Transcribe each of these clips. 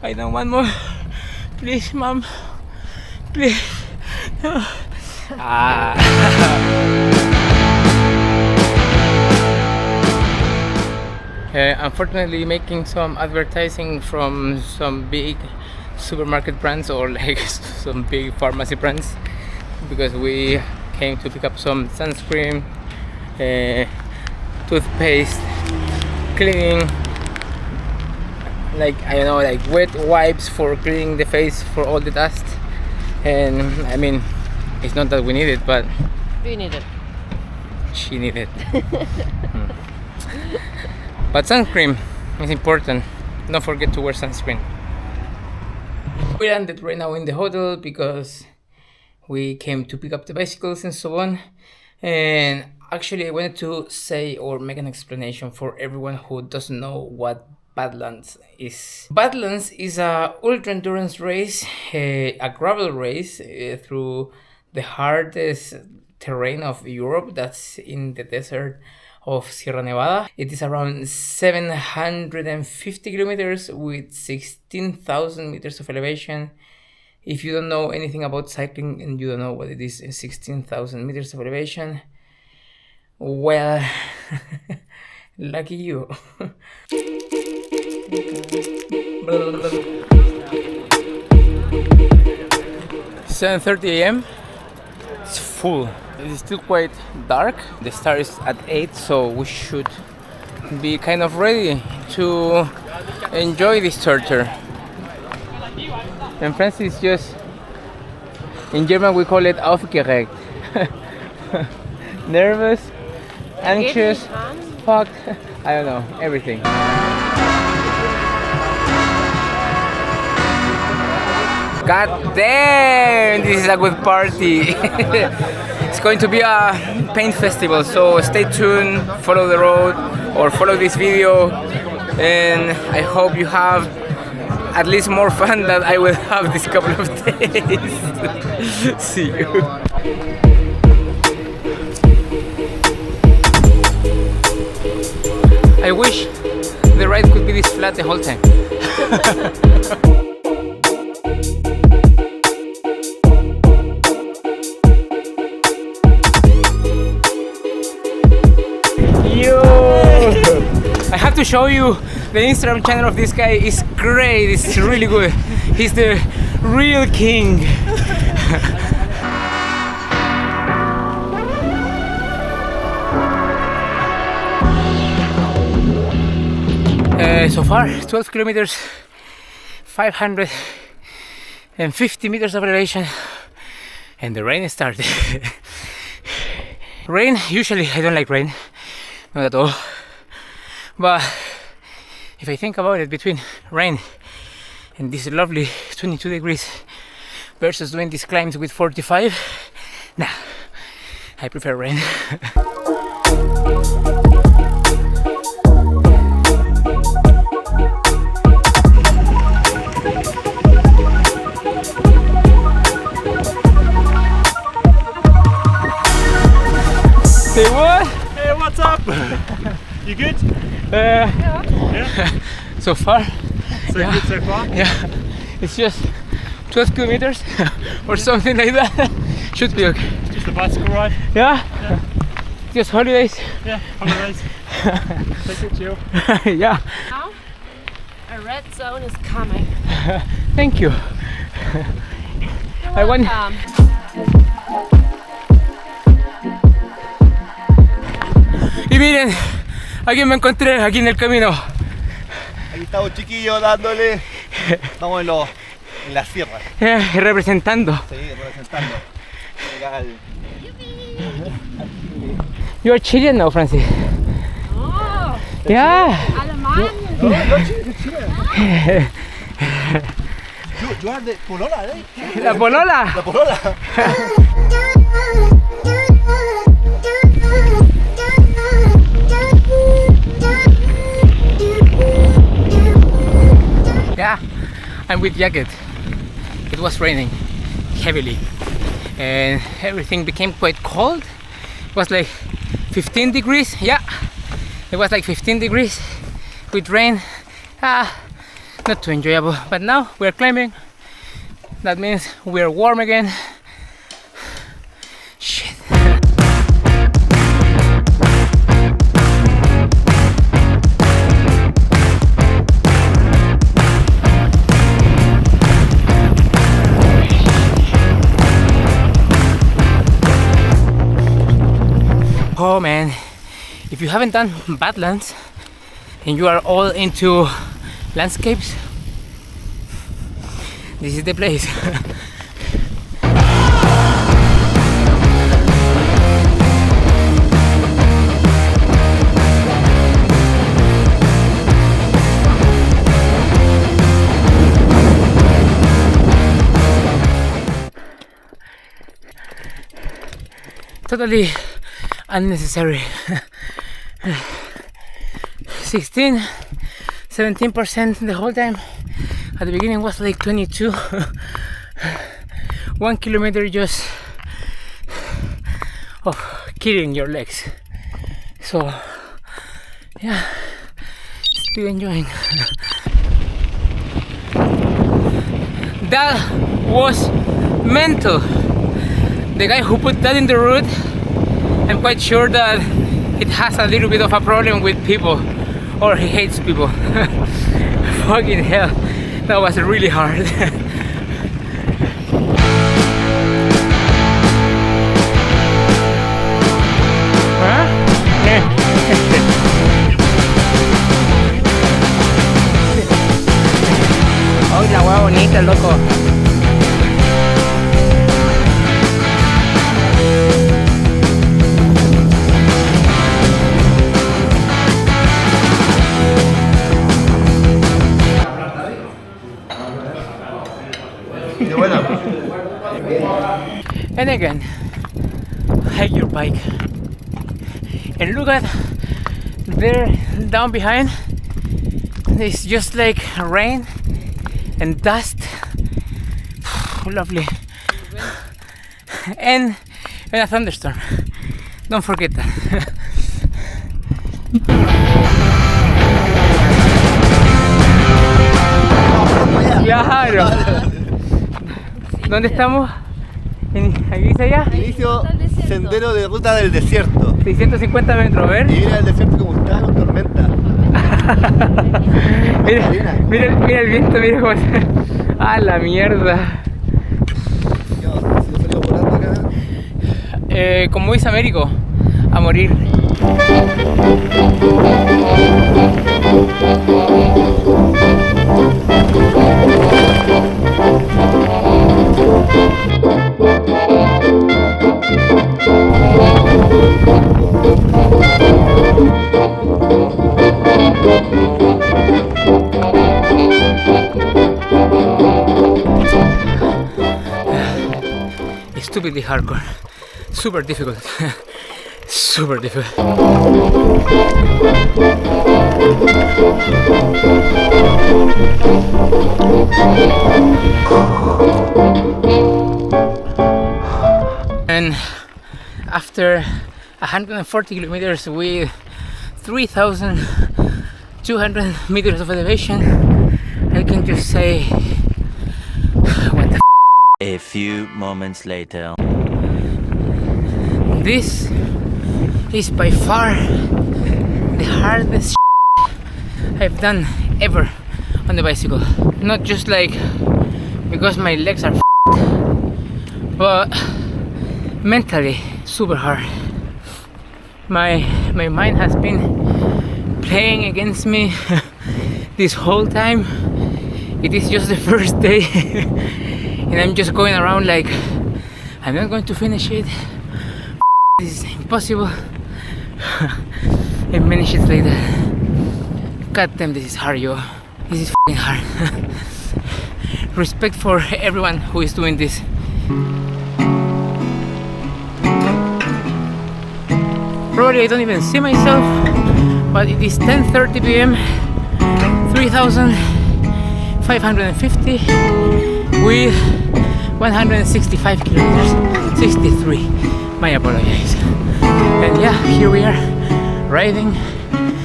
I don't want more. Please, mom. Please. Unfortunately, making some advertising from some big supermarket brands or like some big pharmacy brands, because we came to pick up some sunscreen, toothpaste, cleaning, like I don't know, like wet wipes for cleaning the face for all the dust. And I mean, it's not that we need it, but we need it. She needed. But sunscreen is important. Don't forget to wear sunscreen. We landed right now in the hotel because we came to pick up the bicycles and so on. And actually I wanted to say or make an explanation for everyone who doesn't know what Badlands is. Badlands is a ultra endurance race, a gravel race through the hardest terrain of Europe, that's in the desert of Sierra Nevada. It is around 750 kilometers with 16,000 meters of elevation. If you don't know anything about cycling and you don't know what it is, 16,000 meters of elevation, well, lucky you. 7:30 a.m. It's full. It's still quite dark. The star is at 8, so we should be kind of ready to enjoy this torture. And Francis just, in German we call it aufgeregt. Nervous, anxious, fucked, I don't know, everything. God damn, this is a good party. It's going to be a paint festival, so stay tuned, follow the road or follow this video, and I hope you have at least more fun than I will have this couple of days. See you. I wish the ride could be this flat the whole time. I have to show you the Instagram channel of this guy. Is great, it's really good. He's the real king. So far 12 kilometers, 550 meters of elevation, and the rain started. Rain, usually I don't like rain, not at all. But if I think about it, between rain and this lovely 22 degrees versus doing these climbs with 45, nah, I prefer rain. Say what? Hey, what's up? You good? Yeah. So far. So good so far? Yeah. It's just 12 kilometers or something like that. Should be okay. Just a bicycle ride? Yeah. Just holidays. Yeah, holidays. Take it chill. Yeah. Now a red zone is coming. Thank you. I want. Y miren, a quién me encontré aquí en el camino. Aquí estamos chiquillos dándole. Estamos en la sierra. Representando. Sí, representando. Legal. You are Chilean now, Francis. Oh, Yeah. Alemania. You are the polola, eh? La polola. La polola. Yeah, I'm with jacket. It was raining heavily and everything became quite cold. It was like 15 degrees. Yeah, it was like 15 degrees with rain. not too enjoyable. But now we're climbing. That means we're warm again. Shit. Oh man, if you haven't done Badlands and you are all into landscapes, this is the place. Totally unnecessary. 17% the whole time. At the beginning was like 22. 1 kilometer just of killing your legs. So yeah, still enjoying. That was mental. The guy who put that in the route, I'm quite sure that it has a little bit of a problem with people, or he hates people. Fucking hell, that was really hard. Huh? Oh, la hueá bonita, loco. And again, hike your bike and look at there down behind. It's just like rain and dust. Lovely. And a thunderstorm. Don't forget that. Claro. ¿Dónde estamos? Aquí dice allá. Inicio sendero de ruta del desierto. 650 metros, a ver. Y mira el desierto como está, con tormenta. mira el viento, mira cómo se... ¡Ah, la mierda! Yo, si yo salgo volando acá. Como dice Américo, a morir. Stupidly hardcore, super difficult. Super difficult. And after 140 kilometers with 3,200 meters of elevation, I can just say, what the A few moments later. This is by far the hardest I've done ever on the bicycle. Not just like because my legs are but mentally super hard. My mind has been playing against me this whole time. It is just the first day and I'm just going around like I'm not going to finish it. This is impossible. And many shits later. God damn, this is hard, yo. This is f***ing hard. Respect for everyone who is doing this. Probably I don't even see myself, but it is 10:30 p.m. 3,550 with 165 kilometers. 63. My apologies. And yeah, here we are riding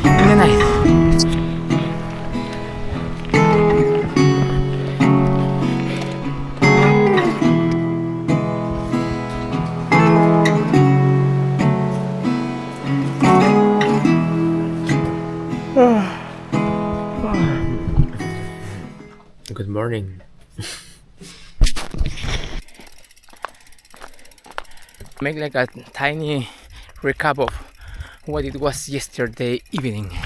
in the night. Good morning. Make like a tiny recap of what it was yesterday evening.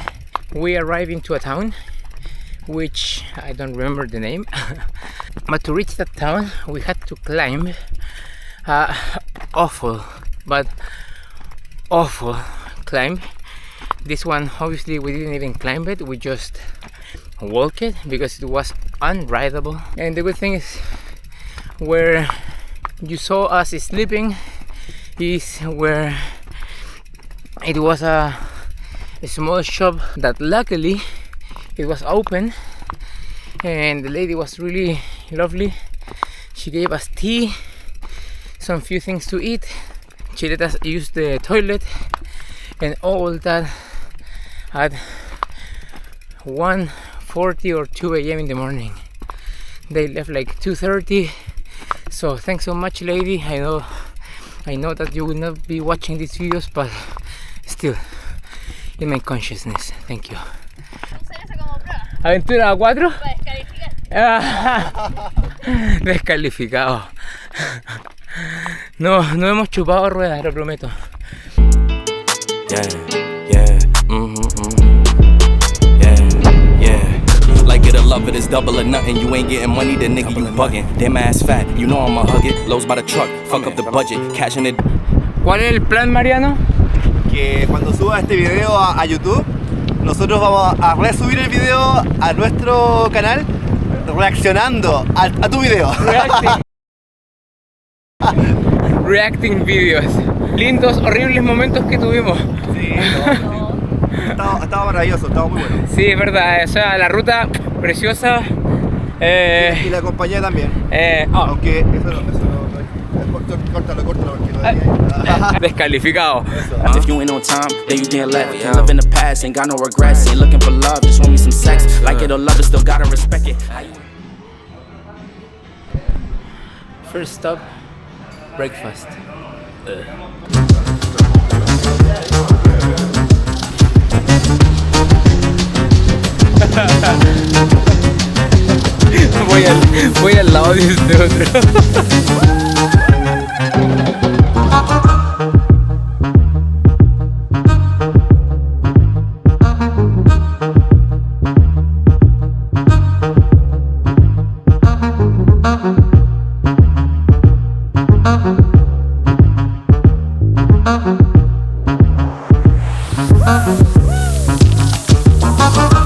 We arrived into a town which I don't remember the name, but to reach that town we had to climb a awful climb. This one obviously we didn't even climb it, we just walked it because it was unrideable. And the good thing is, where you saw us sleeping is where it was a small shop that luckily it was open, and the lady was really lovely. She gave us tea, some few things to eat, she let us use the toilet, and all that at 1:40 or 2 a.m. in the morning. They left like 2:30. So thanks so much, lady. I know that you will not be watching these videos, but still in my consciousness, thank you. Aventura 4. Descalificado. No hemos chupado ruedas, lo prometo. Like it or love it, it's double or nothing. You ain't getting money, then nigga you bugging. Damn ass fat, you know I'ma hug it. Lows by the truck, fuck up the budget, cashing it. ¿Cuál es el plan, Mariano? Que cuando suba este video a YouTube, nosotros vamos a resubir el video a nuestro canal reaccionando a tu video. Reacting videos. Lindos, horribles momentos que tuvimos. Sí, estaba maravilloso, estaba muy bueno. Sí, es verdad, o sea, la ruta preciosa. Y la compañía también. Aunque eso no. Córtalo, porque no. Descalificado. If you ain't on time, then you can't left. Can't live in the past, ain't got no regrets. Ain't looking for love, just want me some sex. Like it or love it, still gotta respect it. First stop, breakfast. Voy al lado de este otro.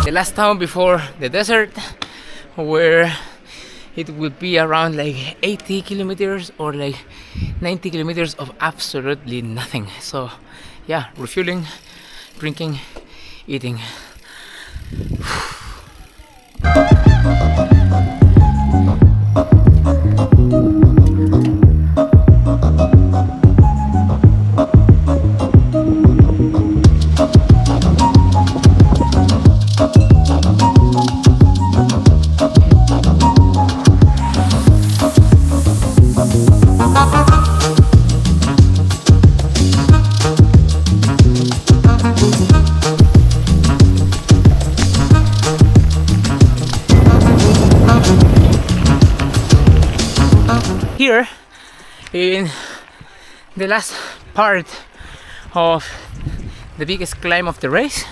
The last town before the desert, where it would be around like 80 kilometers or like 90 kilometers of absolutely nothing. So yeah, refueling, drinking, eating. Here in the last part of the biggest climb of the race,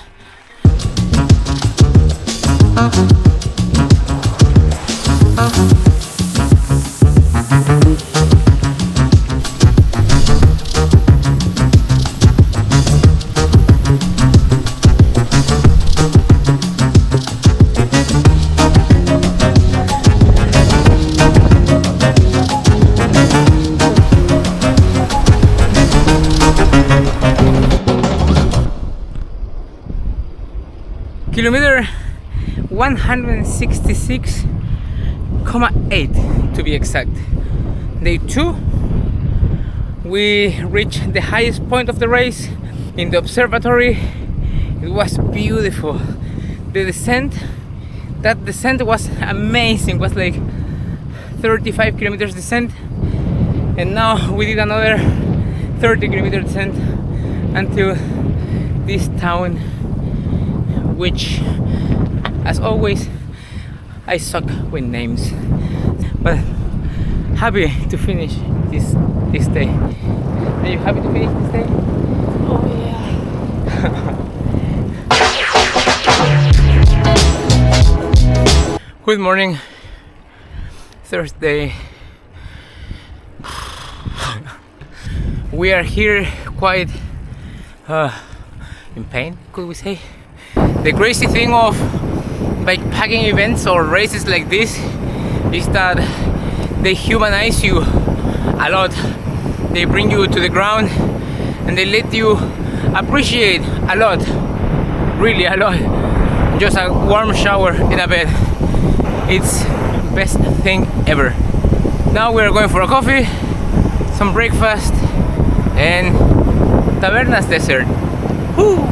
kilometer 166.8 to be exact. Day 2, we reached the highest point of the race in the observatory. It was beautiful. The descent, that descent was amazing. It was like 35 kilometers descent, and now we did another 30 kilometer descent until this town, which, as always, I suck with names, but happy to finish this day. Are you happy to finish this day? Oh yeah. Good morning, Thursday. We are here quite in pain, could we say? The crazy thing of backpacking events or races like this is that they humanize you a lot. They bring you to the ground and they let you appreciate a lot, really a lot. Just a warm shower in a bed, it's best thing ever. Now we're going for a coffee, some breakfast, and Tabernas dessert. Woo!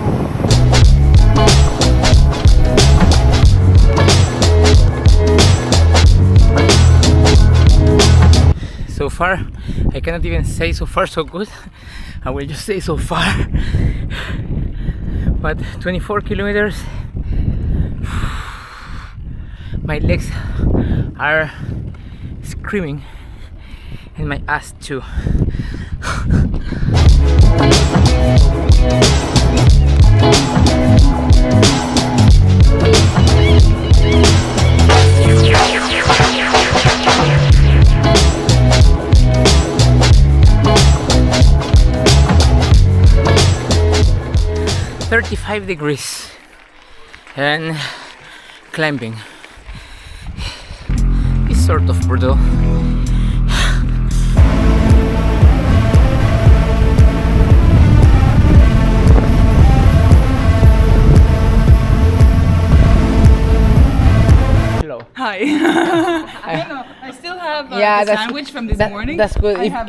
So far, I cannot even say so far so good. I will just say so far. But 24 kilometers. My legs are screaming, and my ass too. 35 degrees and climbing is sort of brutal. Hello. Hi. I still have the that's- sandwich from this morning. That's good. I If- have,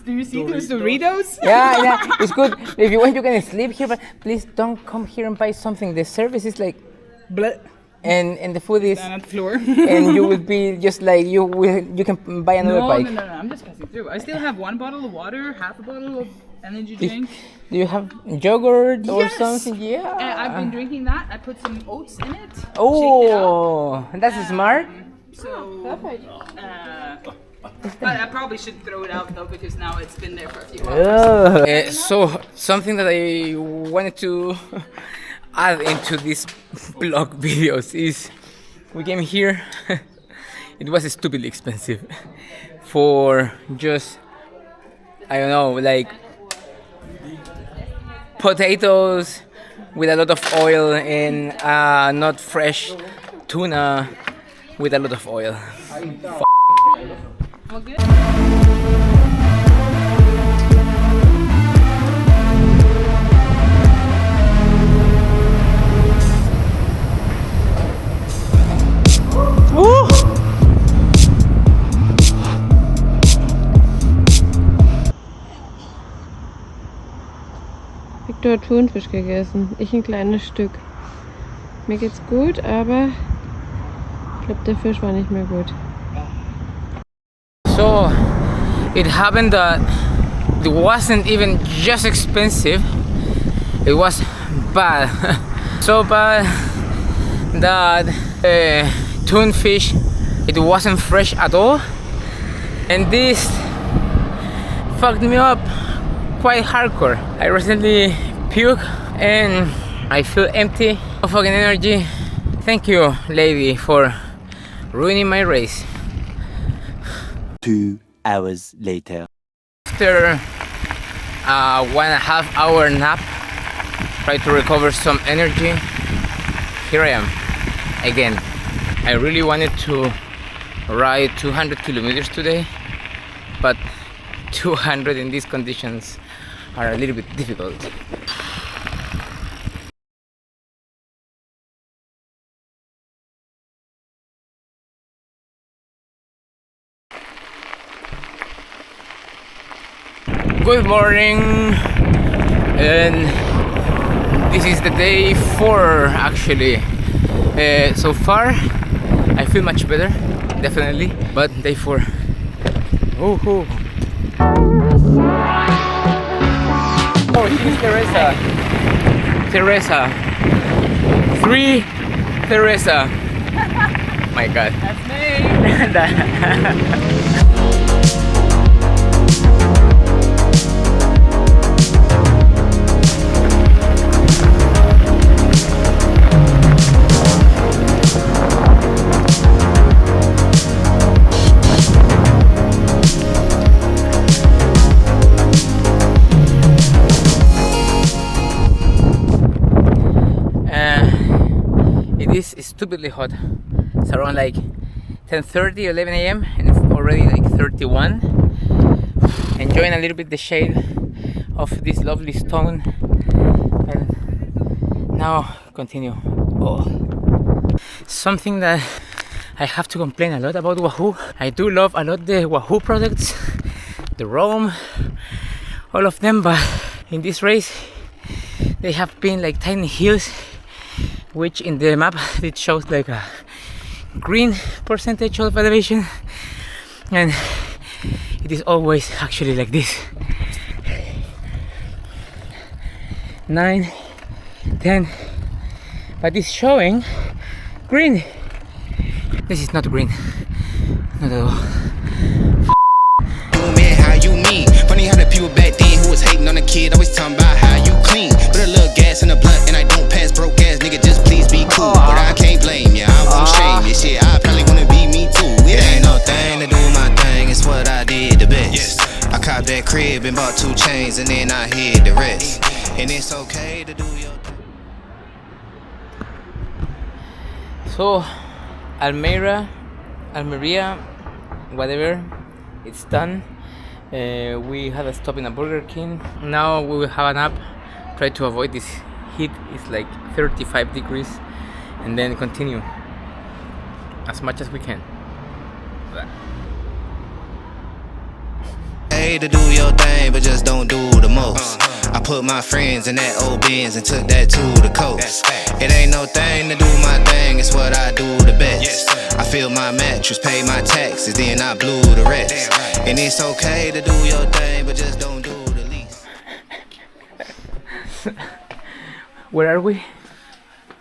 do you see those Doritos? yeah, it's good. If you want, you can sleep here, but please don't come here and buy something. The service is like, Bleh. and the food is, Down at the floor. and you will be just like you can buy another no, bike. no, I'm just passing through. I still have one bottle of water, half a bottle of energy drink. Do you have yogurt or Yes. something? Yeah. I've been drinking that. I put some oats in it. Oh, that's smart. So, but I probably should throw it out though because now it's been there for a few hours. So something that I wanted to add into these blog videos is we came here. It was stupidly expensive for just, I don't know, like potatoes with a lot of oil and not fresh tuna with a lot of oil. Well, good. Victor hat Thunfisch gegessen, ich ein kleines Stück. Mir geht's gut, aber ich glaube, der Fisch war nicht mehr gut. So it happened that it wasn't even just expensive, it was bad. So bad that tuna it wasn't fresh at all, and this fucked me up quite hardcore. I recently puked and I feel empty, no fucking energy. Thank you, lady, for ruining my race. 2 hours later. After a 1.5 hour nap, try to recover some energy, here I am again. I really wanted to ride 200 kilometers today, but 200 in these conditions are a little bit difficult. Good morning, and this is the day 4 actually. So far I feel much better, definitely, but day 4. Oh, she's Teresa. Teresa. 3 Teresa. my god. That's me. It is stupidly hot. It's around like 10:30, 11 a.m. and it's already like 31. Enjoying a little bit the shade of this lovely stone. And now continue. Oh. Something that I have to complain a lot about Wahoo. I do love a lot the Wahoo products, the Roam, all of them, but in this race they have been like tiny hills, which in the map it shows like a green percentage of elevation, and it is always actually like this. 9, 10, but it's showing green. This is not green, not at all. Man, how you mean? Funny how the people back then who was hating on the kid always talking about how you clean. Put a little gas in the blunt and I don't pass broke ass nigga, just please be cool. But I can't blame ya, I won't shame ya. Shit, I probably wanna be me too. It ain't no thing to do my thing, it's what I did the best. I copped that crib and bought 2 chains and then I hid the rest. And it's okay to do your thing. So Almeria, whatever, it's done. We had a stop in a Burger King. Now we will have a nap, try to avoid this heat. It's like 35 degrees, and then continue as much as we can. Hey, to do your thing, but just don't do the most. I put my friends in that old Benz and took that to the coast. It ain't no thing to do my thing, it's what I do the best. I fill my mattress, pay my taxes, then I blew the rest. And it's okay to do your thing, but just don't do the least. Where are we?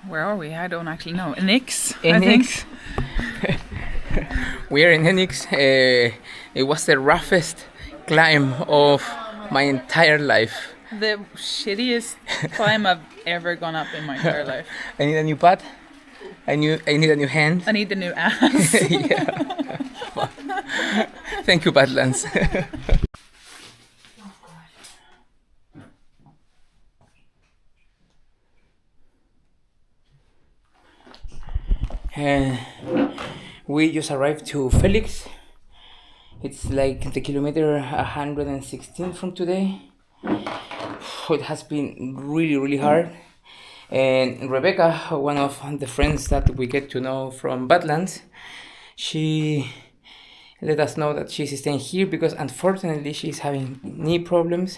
Where are we? I don't actually know. Enix, I Enix. think. We are in Enix. It was the roughest climb of my entire life. The shittiest climb I've ever gone up in my entire life. I need a new pad. I need a new hand. I need the new ass. Yeah. Thank you, Badlands. We just arrived to Felix. It's like the kilometer 116 from today. It has been really hard. And Rebecca, one of the friends that we get to know from Badlands, she let us know that she's staying here because unfortunately she's having knee problems,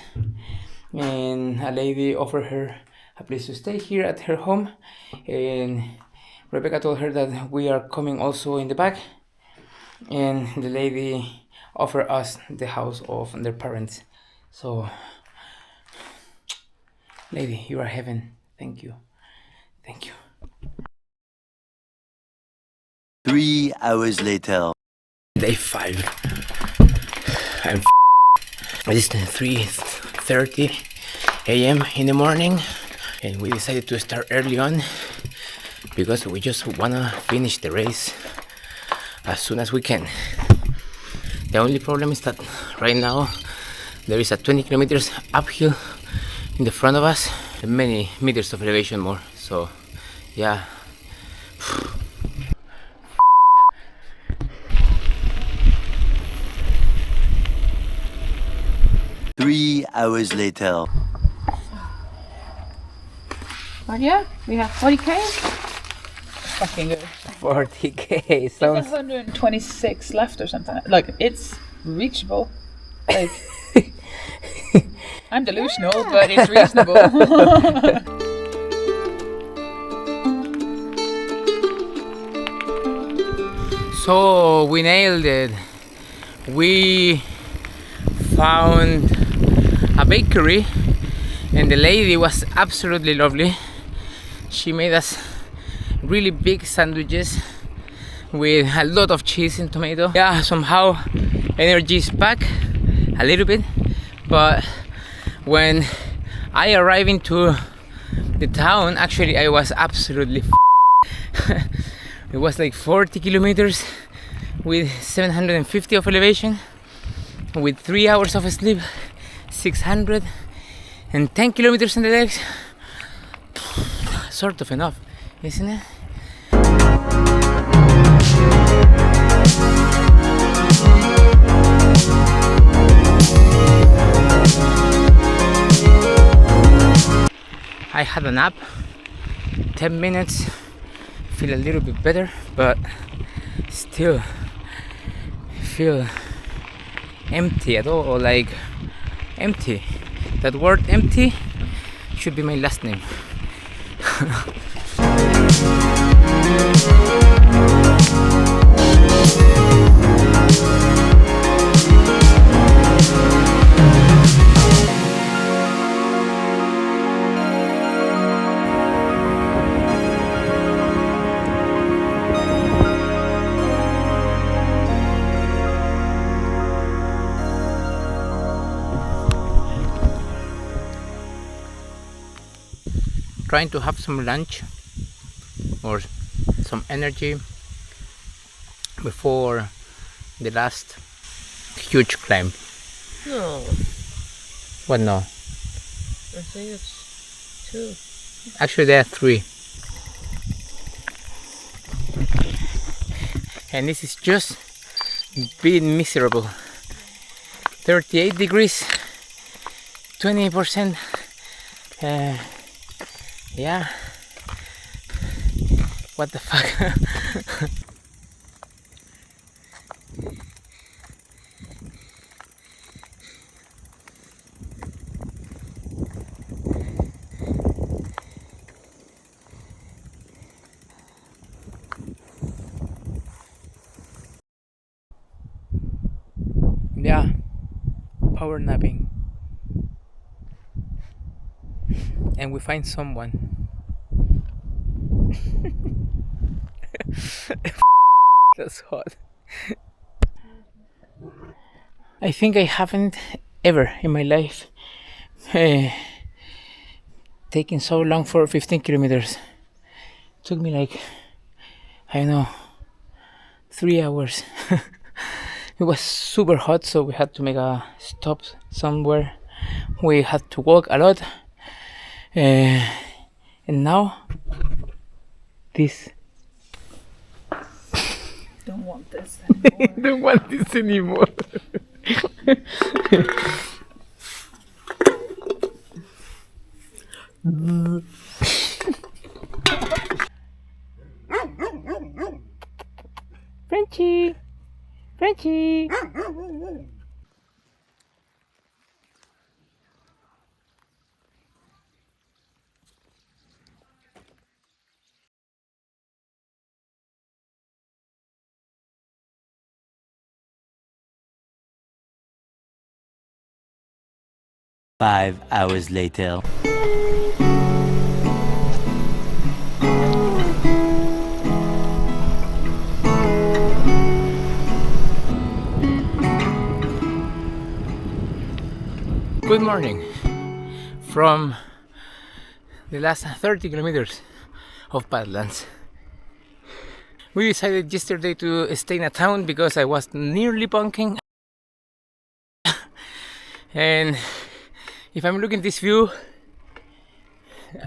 and a lady offered her a place to stay here at her home, and Rebecca told her that we are coming also in the back, and the lady offered us the house of their parents. So lady, you are heaven. Thank you. Thank you. 3 hours later. Day 5. It's 3:30 a.m. in the morning, and we decided to start early on because we just wanna finish the race as soon as we can. The only problem is that right now there is a 20 kilometers uphill in the front of us, many meters of elevation more. So yeah. 3 hours later. But yeah, we have 40k. Fucking good. 40k sounds. 126 left or something. Like, it's reachable. Like, I'm delusional, but it's reasonable. So we nailed it. We found a bakery, and the lady was absolutely lovely. She made us really big sandwiches with a lot of cheese and tomato. Yeah, somehow energy is back a little bit, but when I arrived into the town, actually I was absolutely it was like 40 kilometers with 750 of elevation, with 3 hours of sleep, 610 kilometers in the legs. Sort of enough, isn't it? I had a nap, 10 minutes, feel a little bit better, but still feel empty at all, or like empty. That word empty should be my last name. Trying to have some lunch or some energy before the last huge climb. No, What no? I think it's 2. Actually there are 3. And this is just being miserable. 38 degrees, 20%. Yeah. What the fuck? Yeah, power napping. And we find someone. That's hot. I think I haven't ever in my life taken so long for 15 kilometers. Took me like, I don't know, 3 hours. It was super hot, so we had to make a stop somewhere. We had to walk a lot. And now, this. Don't want this anymore. Don't want this anymore. Frenchie, Frenchie. Five hours later. Good morning from the last 30 kilometers of Badlands. We decided yesterday to stay in a town because I was nearly bunking. And if I'm looking at this view,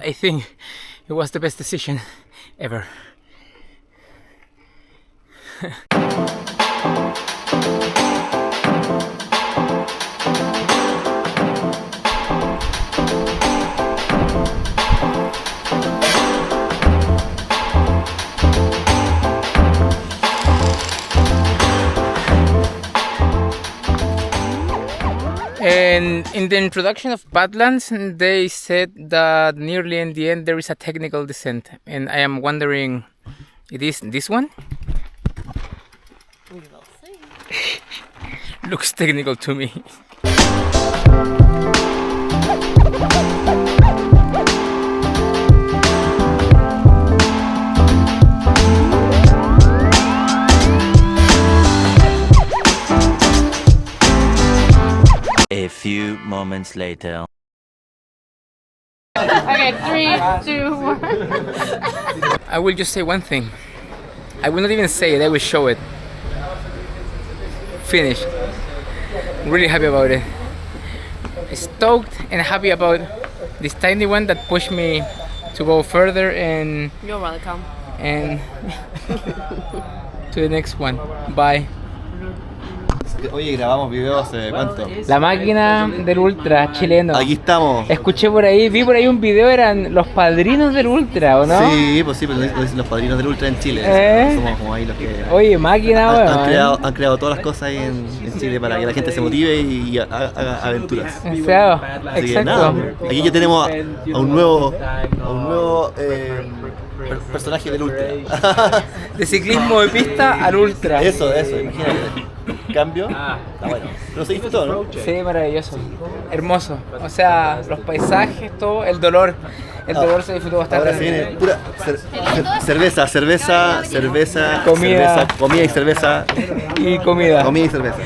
I think it was the best decision ever. And in the introduction of Badlands, they said that nearly in the end there is a technical descent, and I am wondering, it is this one? We will see. Looks technical to me. A few moments later. Okay, 3, 2, 1. I will just say one thing. I will not even say it, I will show it. Finished. Really happy about it. Stoked and happy about this tiny one that pushed me to go further and You're welcome. to the next one. Bye. Oye, grabamos videos hace ¿cuánto? La máquina del ultra chileno. Aquí estamos. Escuché por ahí, vi por ahí un video, eran los padrinos del ultra, ¿o no? Sí, pues los padrinos del ultra en Chile. Somos como ahí los que Oye, máquina, han creado todas las cosas ahí en Chile para que la gente se motive y haga aventuras. Exacto. Así que nada, aquí ya tenemos a un nuevo personaje del ultra. De ciclismo de pista al ultra. Eso, imagínate. Cambio. Bueno. Pero se disfrutó, ¿no? Sí, maravilloso. Hermoso. O sea, los paisajes, todo, el dolor. El dolor se disfrutó bastante. Ahora se viene pura cerveza, comida y cerveza. Y comida. Comida y cerveza.